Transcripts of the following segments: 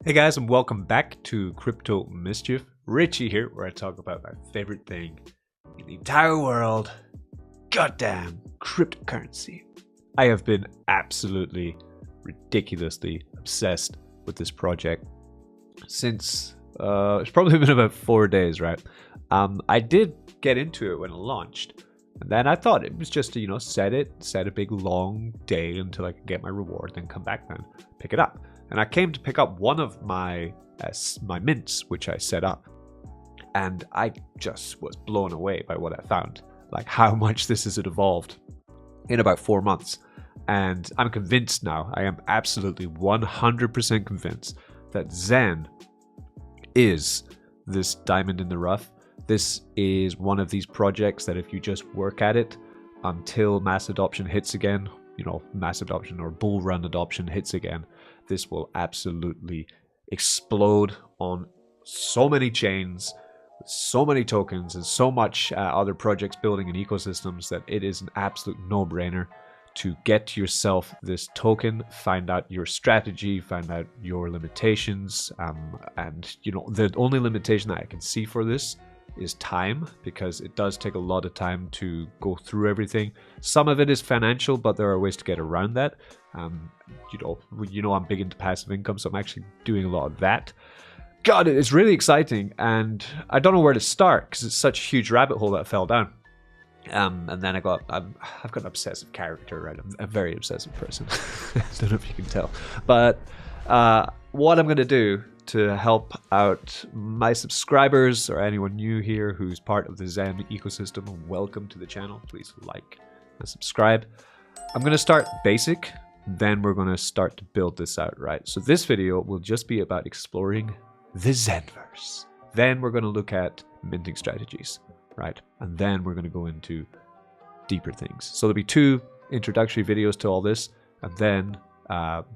Hey guys, and welcome back to Crypto Mischief. Richie here, where I talk about my favorite thing in the entire world. Goddamn cryptocurrency. I have been absolutely ridiculously obsessed with this project since it's probably been about 4 days, right? I did get into it when it launched, and then I thought it was just to set a big long day until I could get my reward, then come back and pick it up. And I came to pick up one of my mints, which I set up, and I just was blown away by what I found, like how much this has evolved in about 4 months. And I'm convinced now, I am absolutely 100% convinced that Zen is this diamond in the rough. This is one of these projects that if you just work at it until mass adoption hits again, mass adoption or bull run adoption hits again, this will absolutely explode on so many chains, with so many tokens, and so much other projects building in ecosystems that it is an absolute no-brainer to get yourself this token, find out your strategy, find out your limitations, and the only limitation that I can see for this is time, because it does take a lot of time to go through everything. Some of it is financial, but there are ways to get around that. I'm big into passive income, so I'm actually doing a lot of that. God, it's really exciting, and I don't know where to start because it's such a huge rabbit hole that I fell down. And then I've got an obsessive character, right? I'm a very obsessive person. I don't know if you can tell, but what I'm going to do to help out my subscribers or anyone new here who's part of the Zen ecosystem, welcome to the channel. Please like and subscribe. I'm going to start basic, then we're going to start to build this out, right? So this video will just be about exploring the Zenverse. Then we're going to look at minting strategies, right? And then we're going to go into deeper things. So there'll be 2 introductory videos to all this, and then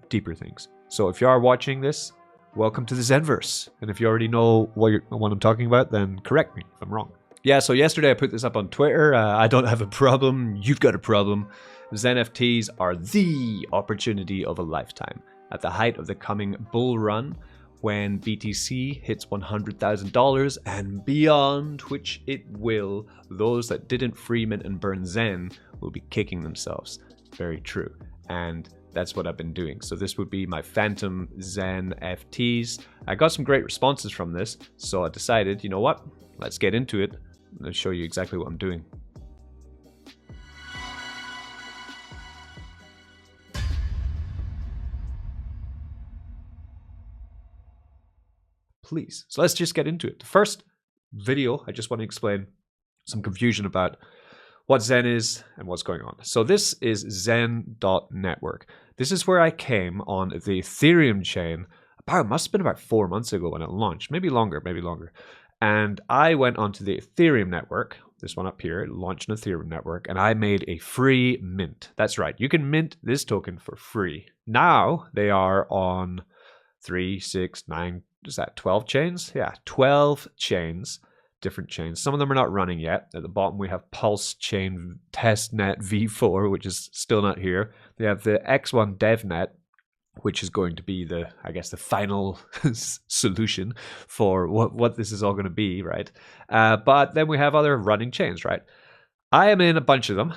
deeper things. So if you are watching this, welcome to the Zenverse. And if you already know what I'm talking about, then correct me if I'm wrong. Yeah, so yesterday I put this up on Twitter. I don't have a problem. You've got a problem. Zen NFTs are the opportunity of a lifetime. At the height of the coming bull run, when BTC hits $100,000 and beyond, which it will, those that didn't free mint and burn Zen will be kicking themselves. Very true. And that's what I've been doing. So this would be my Phantom Zen NFTs. I got some great responses from this, so I decided, you know what? Let's get into it. I'll show you exactly what I'm doing. Please. So let's just get into it. The first video, I just want to explain some confusion about what Zen is and what's going on. So this is Zen.network. This is where I came on the Ethereum chain must have been about 4 months ago when it launched, maybe longer. And I went onto the Ethereum network, this one up here, launched an Ethereum network, and I made a free mint. That's right, you can mint this token for free. Now they are on 3, 6, 9, is that 12 chains? Yeah, 12 chains. Different chains. Some of them are not running yet. At the bottom we have Pulse Chain Testnet V4, which is still not here. They have the X1 DevNet, which is going to be the final solution for what this is all going to be, right? But then we have other running chains, right? I am in a bunch of them.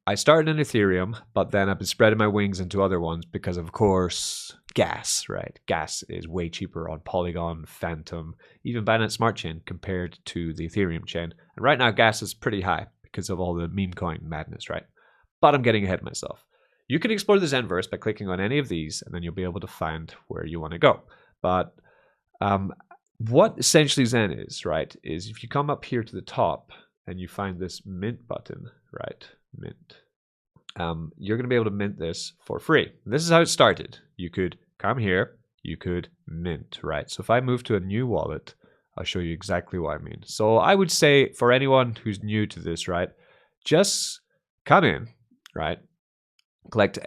I started in Ethereum, but then I've been spreading my wings into other ones because, of course, gas, right? Gas is way cheaper on Polygon, Phantom, even Binance Smart Chain compared to the Ethereum chain. And right now, gas is pretty high because of all the meme coin madness, right? But I'm getting ahead of myself. You can explore the Zenverse by clicking on any of these, and then you'll be able to find where you want to go. But what essentially Zen is, right, is if you come up here to the top and you find this mint button, right, mint, you're going to be able to mint this for free. This is how it started. You could come here, you could mint, right? So if I move to a new wallet, I'll show you exactly what I mean. So I would say for anyone who's new to this, right, just come in, right? Connect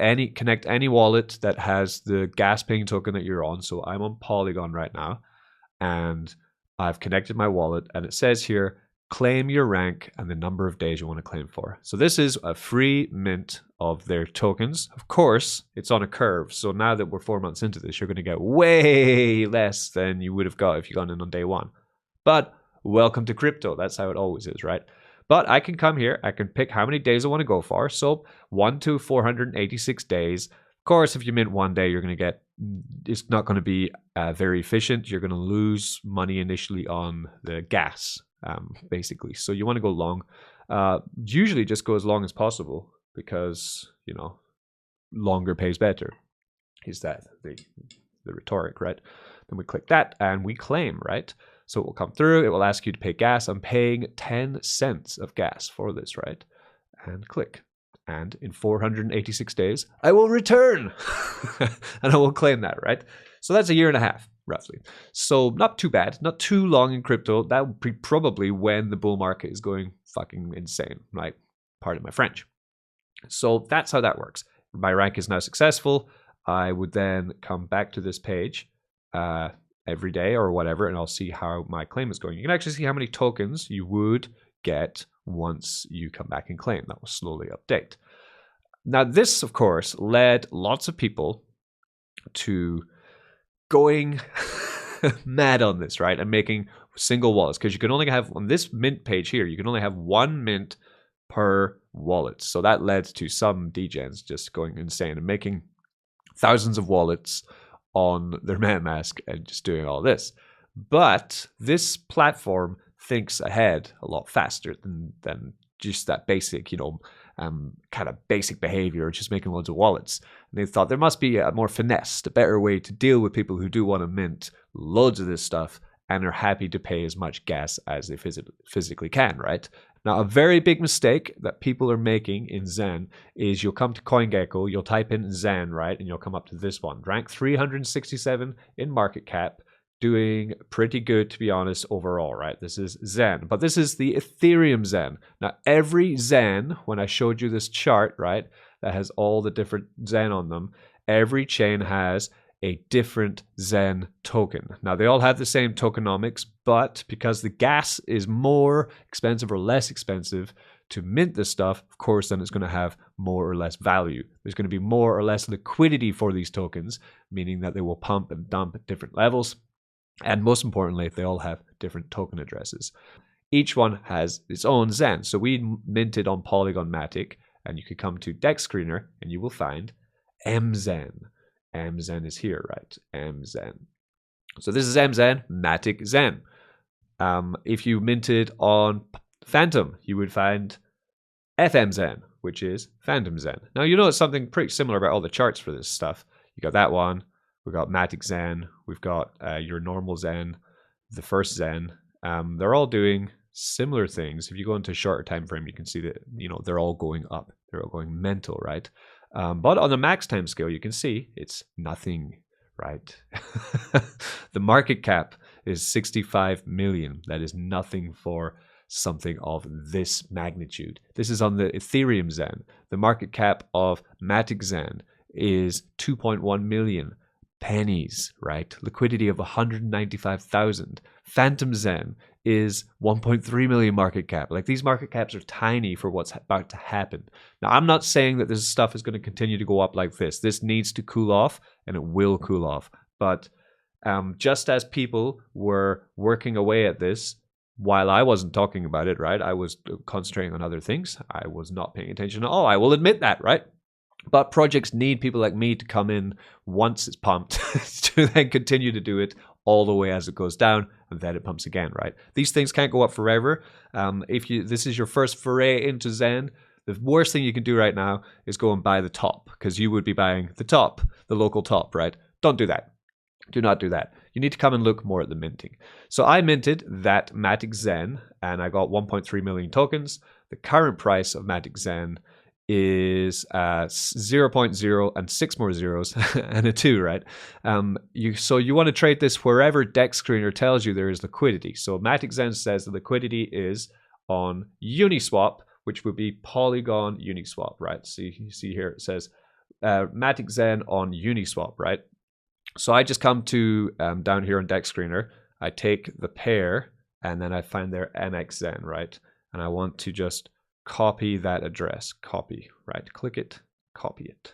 any wallet that has the gas paying token that you're on. So I'm on Polygon right now, and I've connected my wallet, and it says here, claim your rank and the number of days you want to claim for. So this is a free mint of their tokens. Of course, it's on a curve. So now that we're 4 months into this, you're going to get way less than you would have got if you gone in on day one. But welcome to crypto. That's how it always is, right? But I can come here. I can pick how many days I want to go for. So 1 to 486 days. Of course, if you mint one day, you're going to get, it's not going to be very efficient. You're going to lose money initially on the gas, basically. So you want to go long. Usually just go as long as possible because, you know, longer pays better. Is that the rhetoric, right? Then we click that and we claim, right? So it will come through. It will ask you to pay gas. I'm paying 10 cents of gas for this, right? And click. And in 486 days, I will return. And I will claim that, right? So that's a year and a half, roughly. So not too bad. Not too long in crypto. That would be probably when the bull market is going fucking insane, right? Pardon my French. So that's how that works. My rank is now successful. I would then come back to this page every day or whatever, and I'll see how my claim is going. You can actually see how many tokens you would get once you come back and claim. That will slowly update. Now, this, of course, led lots of people to going mad on this, right? And making single wallets, because you can only have, on this mint page here, you can only have one mint per wallet. So that led to some degens just going insane and making thousands of wallets on their MetaMask and just doing all this. But this platform thinks ahead a lot faster than just that basic, you know, kind of basic behavior, just making loads of wallets. And they thought there must be a more finessed, a better way to deal with people who do want to mint loads of this stuff and are happy to pay as much gas as they physically can, right? Now, a very big mistake that people are making in Zen is you'll come to CoinGecko, you'll type in Zen, right? And you'll come up to this one. Rank 367 in market cap, doing pretty good, to be honest, overall, right? This is Zen, but this is the Ethereum Zen. Now, every Zen, when I showed you this chart, right, that has all the different Zen on them, every chain has a different Zen token. Now, they all have the same tokenomics, but because the gas is more expensive or less expensive to mint this stuff, of course, then it's going to have more or less value. There's going to be more or less liquidity for these tokens, meaning that they will pump and dump at different levels. And most importantly, they all have different token addresses. Each one has its own Zen. So we minted on Polygon Matic, and you could come to Dex Screener and you will find MZen. MZen is here, right? MZen. So this is MZen, Matic Zen. If you minted on Phantom, you would find FMZen, which is Phantom Zen. Now, you know it's something pretty similar about all the charts for this stuff. You got that one. We've got Matic Zen. We've got your normal Zen, the first Zen. They're all doing similar things. If you go into a shorter time frame, you can see that, you know, they're all going up. They're all going mental, right? But on the max time scale, you can see it's nothing, right? The market cap is 65 million. That is nothing for something of this magnitude. This is on the Ethereum Zen. The market cap of Matic Zen is 2.1 million pennies, right? Liquidity of 195,000. Phantom Zen is 1.3 million market cap. Like, these market caps are tiny for what's about to happen. Now, I'm not saying that this stuff is going to continue to go up like this. This needs to cool off, and it will cool off. But just as people were working away at this, while I wasn't talking about it, right? I was concentrating on other things. I was not paying attention at all. I will admit that, right? But projects need people like me to come in once it's pumped to then continue to do it all the way as it goes down, and then it pumps again, right? These things can't go up forever. If this is your first foray into Zen, the worst thing you can do right now is go and buy the top, because you would be buying the top, the local top, right? Don't do that. Do not do that. You need to come and look more at the minting. So I minted that Matic Zen, and I got 1.3 million tokens. The current price of Matic Zen is 0.0 and 6 more zeros and a 2, right? So you want to trade this wherever Dex Screener tells you there is liquidity. So Matic Zen says the liquidity is on Uniswap, which would be Polygon Uniswap, right? So you see here it says Matic Zen on Uniswap, right? So I just come to down here on Dex Screener. I take the pair and then I find their MXZen, right? And I want to just copy that address. Copy, right? Click it, copy it.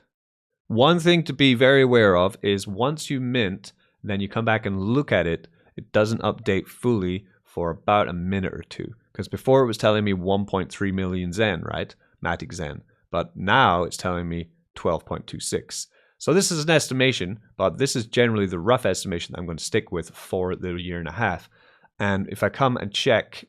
One thing to be very aware of is once you mint, then you come back and look at it, it doesn't update fully for about a minute or two. Because before it was telling me 1.3 million Zen, right? Matic Zen. But now it's telling me 12.26. So this is an estimation, but this is generally the rough estimation I'm going to stick with for the year and a half. And if I come and check,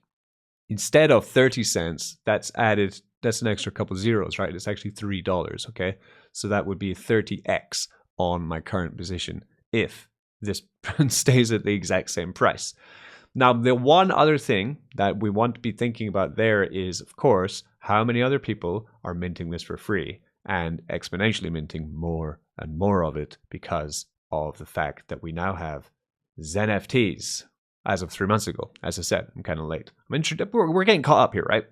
instead of 30 cents, that's added, that's an extra couple zeros, right? It's actually $3, okay? So that would be 30x on my current position if this stays at the exact same price. Now, the one other thing that we want to be thinking about there is, of course, how many other people are minting this for free and exponentially minting more and more of it because of the fact that we now have Zen NFTs as of 3 months ago. As I said, I'm kind of late. We're getting caught up here, right?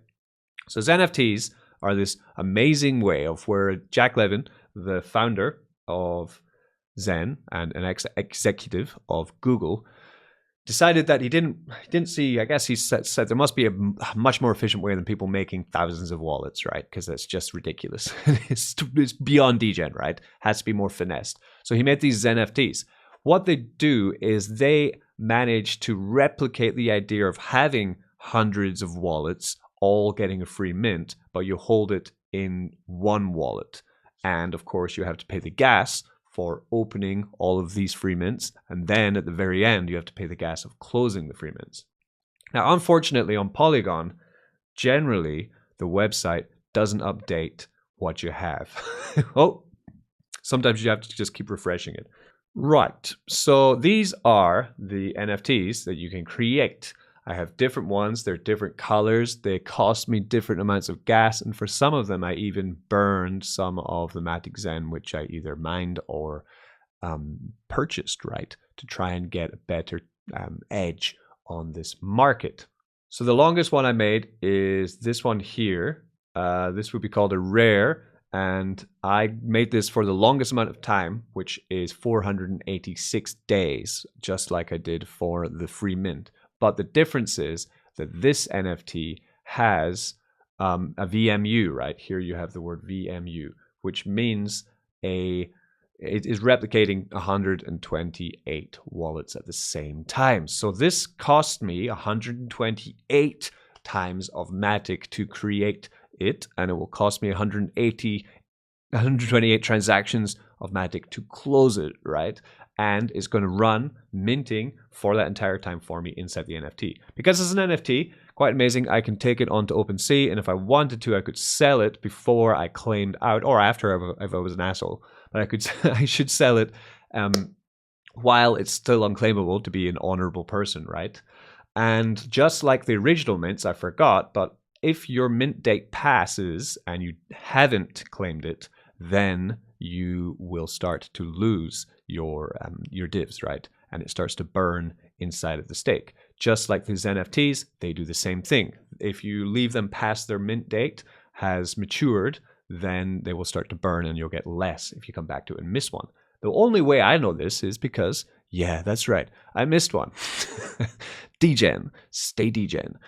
So Zen NFTs are this amazing way of where Jack Levin, the founder of Zen and an executive of Google, decided that he didn't see, I guess he said there must be a much more efficient way than people making thousands of wallets, right? Because that's just ridiculous. It's beyond degen, right? Has to be more finessed. So he made these Zen NFTs. What they do is they manage to replicate the idea of having hundreds of wallets all getting a free mint, but you hold it in one wallet. And of course, you have to pay the gas for opening all of these free mints. And then at the very end, you have to pay the gas of closing the free mints. Now, unfortunately, on Polygon, generally, the website doesn't update what you have. Oh, sometimes you have to just keep refreshing it. Right, so these are the NFTs that you can create. I have different ones, they're different colors, they cost me different amounts of gas, and for some of them I even burned some of the Matic Zen, which I either mined or purchased, right, to try and get a better edge on this market. So the longest one I made is this one here. This would be called a rare, and I made this for the longest amount of time, which is 486 days, just like I did for the free mint. But the difference is that this NFT has a VMU, right? Here you have the word VMU, which means it is replicating 128 wallets at the same time. So this cost me 128 times of Matic to create it, and it will cost me 128 transactions of Matic to close it, right? And it's going to run minting for that entire time for me inside the NFT. Because it's an NFT, quite amazing, I can take it onto OpenSea, and if I wanted to, I could sell it before I claimed out, or after if I was an asshole. But I should sell it while it's still unclaimable to be an honorable person, right? And just like the original mints, I forgot, but if your mint date passes and you haven't claimed it, then you will start to lose your divs, right? And it starts to burn inside of the stake. Just like these NFTs, they do the same thing. If you leave them past their mint date has matured, then they will start to burn and you'll get less if you come back to it and miss one. The only way I know this is because, yeah, that's right, I missed one. Degen, stay degen.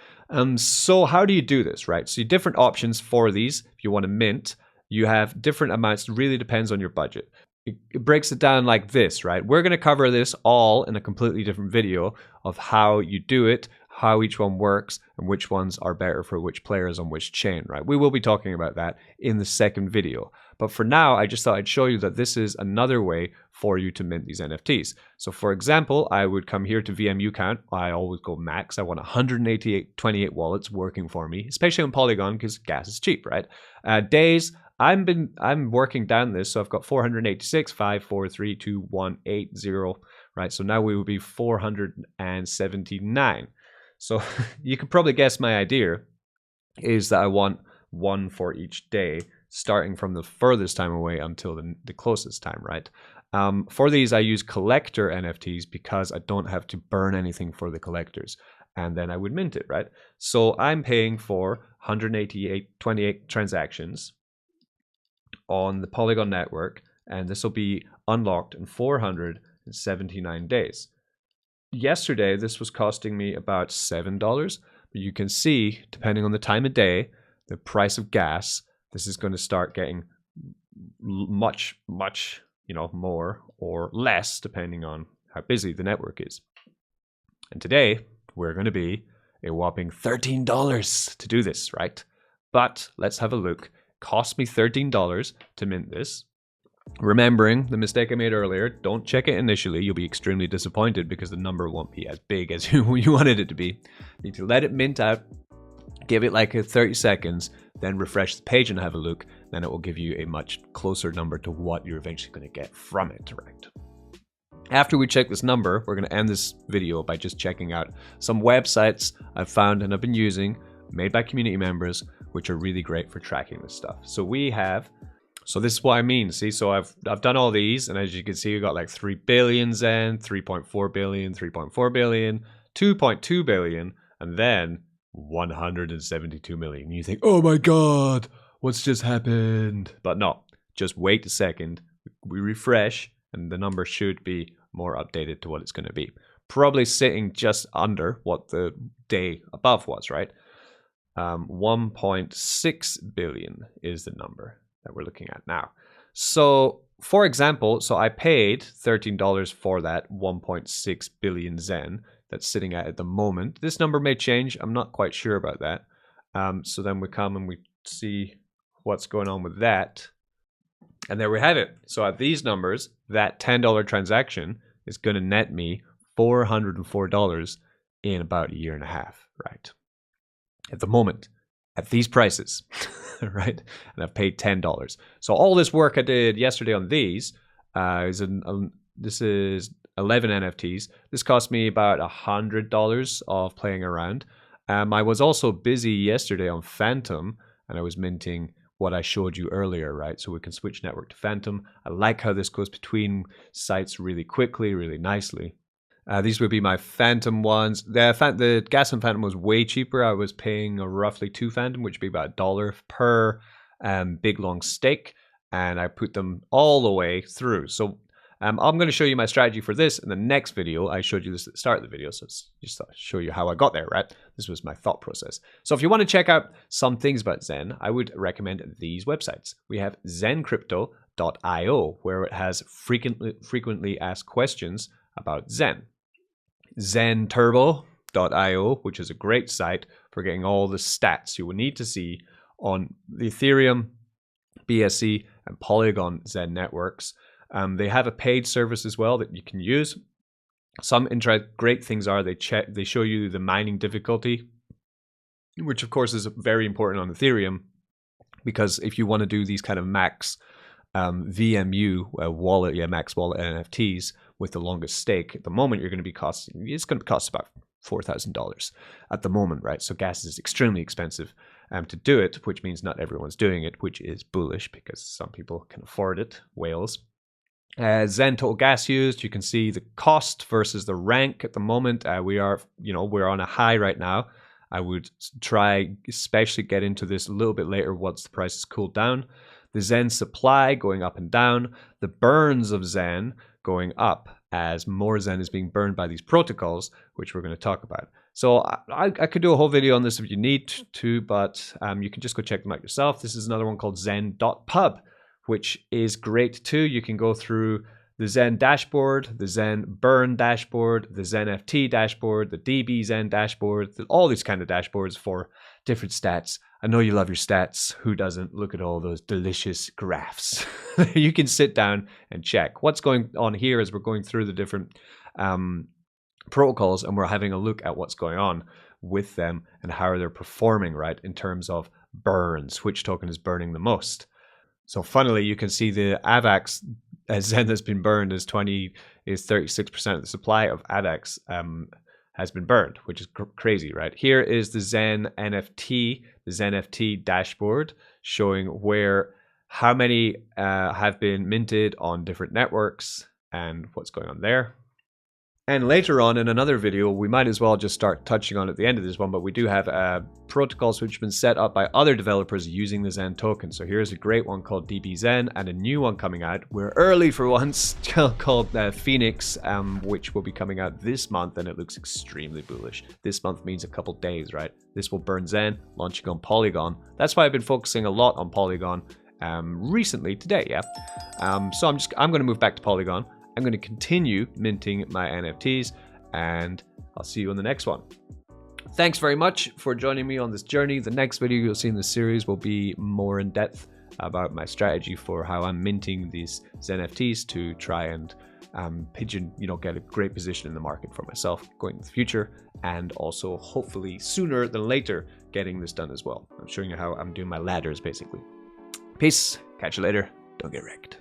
So how do you do this, right? So different options for these. If you want to mint, you have different amounts. It really depends on your budget. It breaks it down like this, right? We're going to cover this all in a completely different video of how you do it, how each one works, and which ones are better for which players on which chain, right? We will be talking about that in the second video. But for now, I just thought I'd show you that this is another way for you to mint these NFTs. So for example, I would come here to VMU count. I always go max. I want 128 wallets working for me, especially on Polygon because gas is cheap, right? Days, I'm working down this, so I've got 486, 5, 4, 3, 2, 1, 8, 0, right? So now we would be 479. So you can probably guess my idea is that I want one for each day, starting from the furthest time away until the closest time, right? For these, I use collector NFTs because I don't have to burn anything for the collectors. And then I would mint it, right? So I'm paying for 28 transactions on the Polygon network, and this will be unlocked in 479 days. yesterday, this was costing me about $7. But you can see, depending on the time of day, the price of gas, this is going to start getting much, more or less, depending on how busy the network is. And today, we're going to be a whopping $13 to do this, right? But let's have a look. Cost me $13 to mint this. Remembering the mistake I made earlier, don't check it initially. You'll be extremely disappointed because the number won't be as big as you wanted it to be. You need to let it mint out, give it like 30 seconds, then refresh the page and have a look. Then it will give you a much closer number to what you're eventually going to get from it, right? After we check this number, we're going to end this video by just checking out some websites I've found and I've been using, made by community members, which are really great for tracking this stuff. So this is what I mean. See, so I've done all these, and as you can see, we got like 3 billion Zen, 3.4 billion, 3.4 billion, 2.2 billion, and then 172 million. You think, oh my God, what's just happened? But no, just wait a second. We refresh, and the number should be more updated to what it's going to be. Probably sitting just under what the day above was, right? 1.6 billion is the number that we're looking at now. So for example, I paid $13 for that 1.6 billion Zen that's sitting at the moment. This number may change. I'm not quite sure about that. So then we come and we see what's going on with that. And there we have it. So at these numbers, that $10 transaction is going to net me $404 in about a year and a half, right? At the moment, at these prices, right? And I've paid $10. So all this work I did yesterday on these this is 11 NFTs. This cost me about $100 of playing around. I was also busy yesterday on Phantom, and I was minting what I showed you earlier, right? So we can switch network to Phantom. I like how this goes between sites really quickly, really nicely. These would be my Phantom ones. The gas and Phantom was way cheaper. I was paying roughly 2 Phantom, which would be about $1 per big long stake. And I put them all the way through. So I'm going to show you my strategy for this in the next video. I showed you this at the start of the video, so it's just to show you how I got there, right? This was my thought process. So if you want to check out some things about Zen, I would recommend these websites. We have zencrypto.io, where it has frequently asked questions about Zen. zenturbo.io, which is a great site for getting all the stats you will need to see on the Ethereum, BSC, and Polygon Zen networks. They have a paid service as well that you can use. Some great things are they show you the mining difficulty, which of course is very important on Ethereum, because if you want to do these kind of max VMU max wallet NFTs with the longest stake, at the moment it's going to cost about $4,000 at the moment, right? So gas is extremely expensive to do it, which means not everyone's doing it, which is bullish because some people can afford it, whales. Zen total gas used, you can see the cost versus the rank at the moment. We're on a high right now. I would try, especially get into this a little bit later once the prices cool down. The Zen supply going up and down. The burns of Zen going up as more Zen is being burned by these protocols, which we're going to talk about. So I could do a whole video on this if you need to, but you can just go check them out yourself. This is another one called zen.pub, which is great too. You can go through the Zen dashboard, the Zen burn dashboard, the Zen NFT dashboard, the DB Zen dashboard, all these kind of dashboards for different stats. I know you love your stats. Who doesn't? Look at all those delicious graphs. You can sit down and check what's going on here as we're going through the different protocols, and we're having a look at what's going on with them and how they're performing, right, in terms of burns, which token is burning the most. So funnily, you can see the AVAX Zen that's been burned is 36% of the supply of AVAX has been burned, which is crazy, right? Here is the Zen NFT, the Zen NFT dashboard showing how many have been minted on different networks and what's going on there. And later on in another video, we might as well just start touching on at the end of this one, but we do have protocols which have been set up by other developers using the Zen token. So here's a great one called DBZen and a new one coming out. We're early for once, called Phoenix, which will be coming out this month, and it looks extremely bullish. This month means a couple days, right? This will burn Zen, launching on Polygon. That's why I've been focusing a lot on Polygon recently, today, yeah. So I'm going to move back to Polygon. I'm going to continue minting my NFTs, and I'll see you on the next one. Thanks very much for joining me on this journey. The next video you'll see in this series will be more in depth about my strategy for how I'm minting these Zen NFTs to try and get a great position in the market for myself going into the future, and also hopefully sooner than later getting this done as well. I'm showing you how I'm doing my ladders basically. Peace. Catch you later. Don't get wrecked.